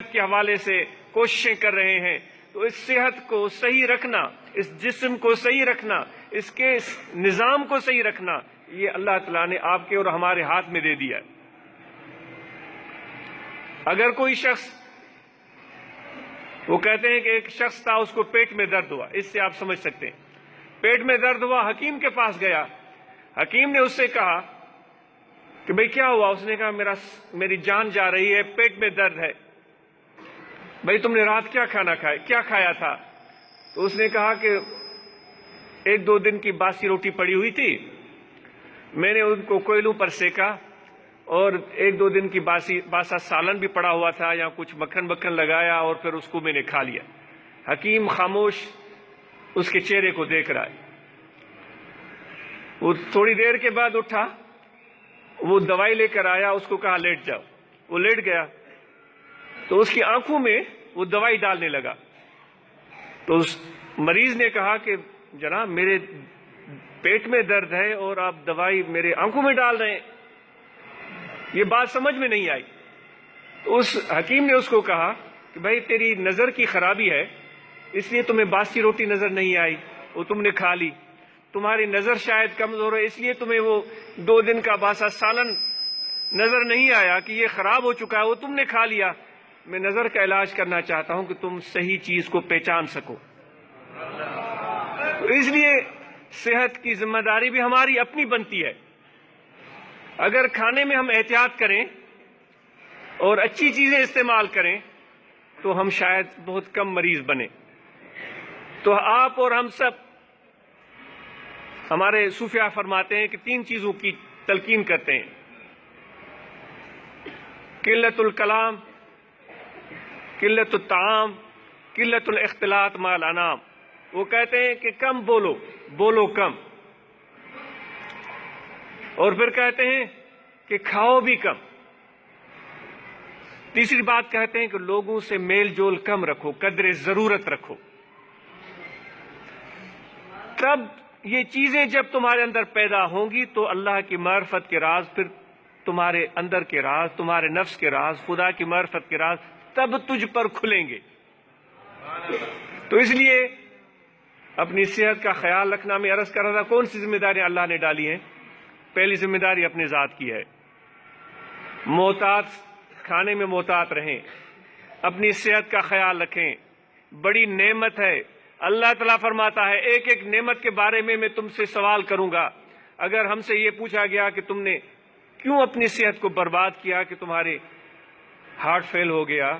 کے حوالے سے کوششیں کر رہے ہیں، تو اس صحت کو صحیح رکھنا، اس جسم کو صحیح رکھنا، اس کے نظام کو صحیح رکھنا، یہ اللہ تعالیٰ نے آپ کے اور ہمارے ہاتھ میں دے دیا ہے۔ اگر کوئی شخص، وہ کہتے ہیں کہ ایک شخص تھا، اس کو پیٹ میں درد ہوا، اس سے آپ سمجھ سکتے ہیں، پیٹ میں درد ہوا، حکیم کے پاس گیا، حکیم نے اس سے کہا کہ بھئی کیا ہوا؟ اس نے کہا میری جان جا رہی ہے، پیٹ میں درد ہے۔ بھئی تم نے رات کیا کھایا تھا؟ تو اس نے کہا کہ 1-2 دن کی باسی روٹی پڑی ہوئی تھی، میں نے ان کو کوئلوں پر سیکا، اور 1-2 دن کی باسا سالن بھی پڑا ہوا تھا، یا کچھ مکھن لگایا، اور پھر اس کو میں نے کھا لیا۔ حکیم خاموش اس کے چہرے کو دیکھ رہا ہے۔ وہ تھوڑی دیر کے بعد اٹھا، وہ دوائی لے کر آیا، اس کو کہا لیٹ جاؤ، وہ لیٹ گیا، تو اس کی آنکھوں میں وہ دوائی ڈالنے لگا۔ تو اس مریض نے کہا کہ جناب میرے پیٹ میں درد ہے اور آپ دوائی میرے آنکھوں میں ڈال رہے ہیں، یہ بات سمجھ میں نہیں آئی۔ تو اس حکیم نے اس کو کہا کہ بھائی تیری نظر کی خرابی ہے، اس لیے تمہیں باسی روٹی نظر نہیں آئی، وہ تم نے کھا لی، تمہاری نظر شاید کمزور ہے، اس لیے تمہیں وہ 2 دن کا باسا سالن نظر نہیں آیا کہ یہ خراب ہو چکا ہے، وہ تم نے کھا لیا۔ میں نظر کا علاج کرنا چاہتا ہوں کہ تم صحیح چیز کو پہچان سکو۔ تو اس لیے صحت کی ذمہ داری بھی ہماری اپنی بنتی ہے۔ اگر کھانے میں ہم احتیاط کریں اور اچھی چیزیں استعمال کریں تو ہم شاید بہت کم مریض بنیں۔ تو آپ اور ہم سب، ہمارے صوفیاء فرماتے ہیں کہ 3 چیزوں کی تلقین کرتے ہیں: قلت الکلام، قلت الطعام، قلت الاختلاط مع الانام۔ وہ کہتے ہیں کہ کم بولو کم، اور پھر کہتے ہیں کہ کھاؤ بھی کم۔ تیسری بات کہتے ہیں کہ لوگوں سے میل جول کم رکھو، قدر ضرورت رکھو۔ تب یہ چیزیں جب تمہارے اندر پیدا ہوں گی تو اللہ کی معرفت کے راز، پھر تمہارے اندر کے راز، تمہارے نفس کے راز، خدا کی معرفت کے راز تب تجھ پر کھلیں گے۔ تو اس لیے اپنی صحت کا خیال رکھنا، میں عرض کر رہا تھا کون سی ذمہ داریاں اللہ نے ڈالی ہیں؟ پہلی ذمہ داری اپنے ذات کی ہے، کھانے میں محتاط رہیں، اپنی صحت کا خیال رکھیں، بڑی نعمت ہے۔ اللہ تعالیٰ فرماتا ہے ایک ایک نعمت کے بارے میں تم سے سوال کروں گا۔ اگر ہم سے یہ پوچھا گیا کہ تم نے کیوں اپنی صحت کو برباد کیا، کہ تمہارے ہارٹ فیل ہو گیا،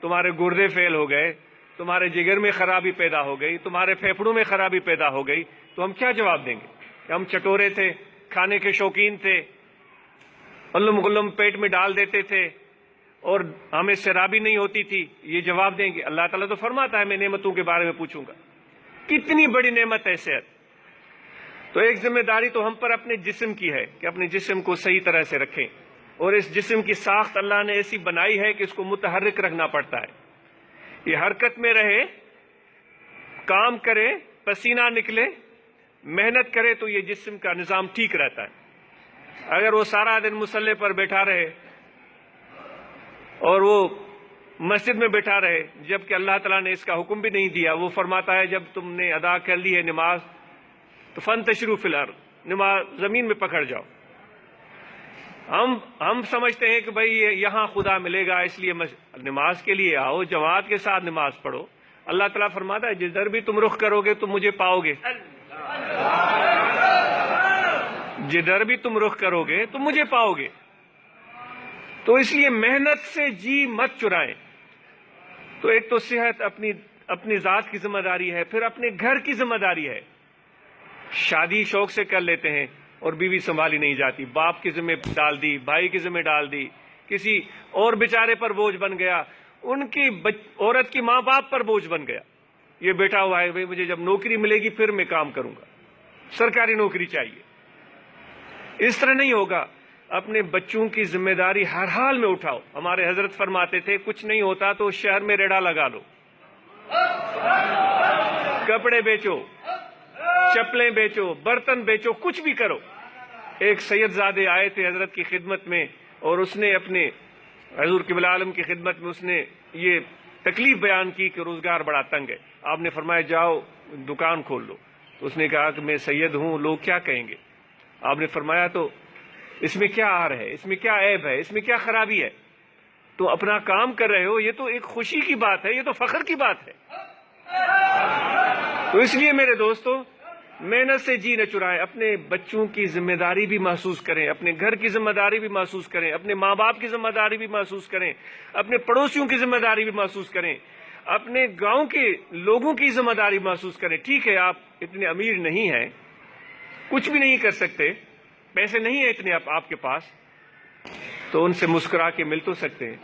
تمہارے گردے فیل ہو گئے، تمہارے جگر میں خرابی پیدا ہو گئی، تمہارے پھیپھڑوں میں خرابی پیدا ہو گئی، تو ہم کیا جواب دیں گے؟ کہ ہم چٹورے تھے، کھانے کے شوقین تھے، علم پیٹ میں ڈال دیتے تھے اور ہمیں سرابی نہیں ہوتی تھی، یہ جواب دیں گے؟ اللہ تعالیٰ تو فرماتا ہے میں نعمتوں کے بارے میں پوچھوں گا۔ کتنی بڑی نعمت ہے صحت! تو ایک ذمہ داری تو ہم پر اپنے جسم کی ہے کہ اپنے جسم کو صحیح طرح سے رکھیں، اور اس جسم کی ساخت اللہ نے ایسی بنائی ہے کہ اس کو متحرک رکھنا پڑتا ہے، یہ حرکت میں رہے، کام کرے، پسینہ نکلے، محنت کرے، تو یہ جسم کا نظام ٹھیک رہتا ہے۔ اگر وہ سارا دن مصلی پر بیٹھا رہے اور وہ مسجد میں بیٹھا رہے، جبکہ اللہ تعالیٰ نے اس کا حکم بھی نہیں دیا، وہ فرماتا ہے جب تم نے ادا کر لی ہے نماز تو فانتشروا فی الارض، نماز زمین میں پکڑ جاؤ۔ ہم سمجھتے ہیں کہ بھئی یہاں خدا ملے گا، اس لیے نماز کے لیے آؤ، جماعت کے ساتھ نماز پڑھو۔ اللہ تعالیٰ فرماتا ہے جدھر بھی تم رخ کرو گے تم مجھے پاؤ گے، جدھر بھی تم رخ کرو گے تم مجھے پاؤ گے۔ تو اس لیے محنت سے جی مت چرائیں۔ تو ایک تو صحت اپنی ذات کی ذمہ داری ہے، پھر اپنے گھر کی ذمہ داری ہے۔ شادی شوق سے کر لیتے ہیں اور بیوی سنبھالی نہیں جاتی، باپ کی ذمہ ڈال دی، بھائی کی ذمہ ڈال دی، کسی اور بیچارے پر بوجھ بن گیا، ان کی عورت کی ماں باپ پر بوجھ بن گیا۔ یہ بیٹھا ہوا ہے بھئی مجھے جب نوکری ملے گی پھر میں کام کروں گا، سرکاری نوکری چاہیے۔ اس طرح نہیں ہوگا۔ اپنے بچوں کی ذمہ داری ہر حال میں اٹھاؤ۔ ہمارے حضرت فرماتے تھے کچھ نہیں ہوتا تو شہر میں ریڑا لگا لو، کپڑے بیچو، چپلیں بیچو، برتن بیچو، کچھ بھی کرو۔ ایک سید زادے آئے تھے حضرت کی خدمت میں اور اس نے اپنے حضور قبلہ عالم کی خدمت میں اس نے یہ تکلیف بیان کی کہ روزگار بڑا تنگ ہے. آپ نے فرمایا جاؤ دکان کھول لو. تو اس نے کہا کہ میں سید ہوں، لوگ کیا کہیں گے؟ آپ نے فرمایا تو اس میں کیا عار ہے، اس میں کیا عیب ہے، اس میں کیا خرابی ہے؟ تو اپنا کام کر رہے ہو، یہ تو ایک خوشی کی بات ہے، یہ تو فخر کی بات ہے. تو اس لیے میرے دوستو، محنت سے جی نہ چرائیں، اپنے بچوں کی ذمہ داری بھی محسوس کریں، اپنے گھر کی ذمہ داری بھی محسوس کریں، اپنے ماں باپ کی ذمہ داری بھی محسوس کریں، اپنے پڑوسیوں کی ذمہ داری بھی محسوس کریں، اپنے گاؤں کے لوگوں کی ذمہ داری محسوس کریں. ٹھیک ہے آپ اتنے امیر نہیں ہیں، کچھ بھی نہیں کر سکتے، پیسے نہیں ہیں اتنے آپ کے پاس، تو ان سے مسکرا کے مل تو سکتے ہیں.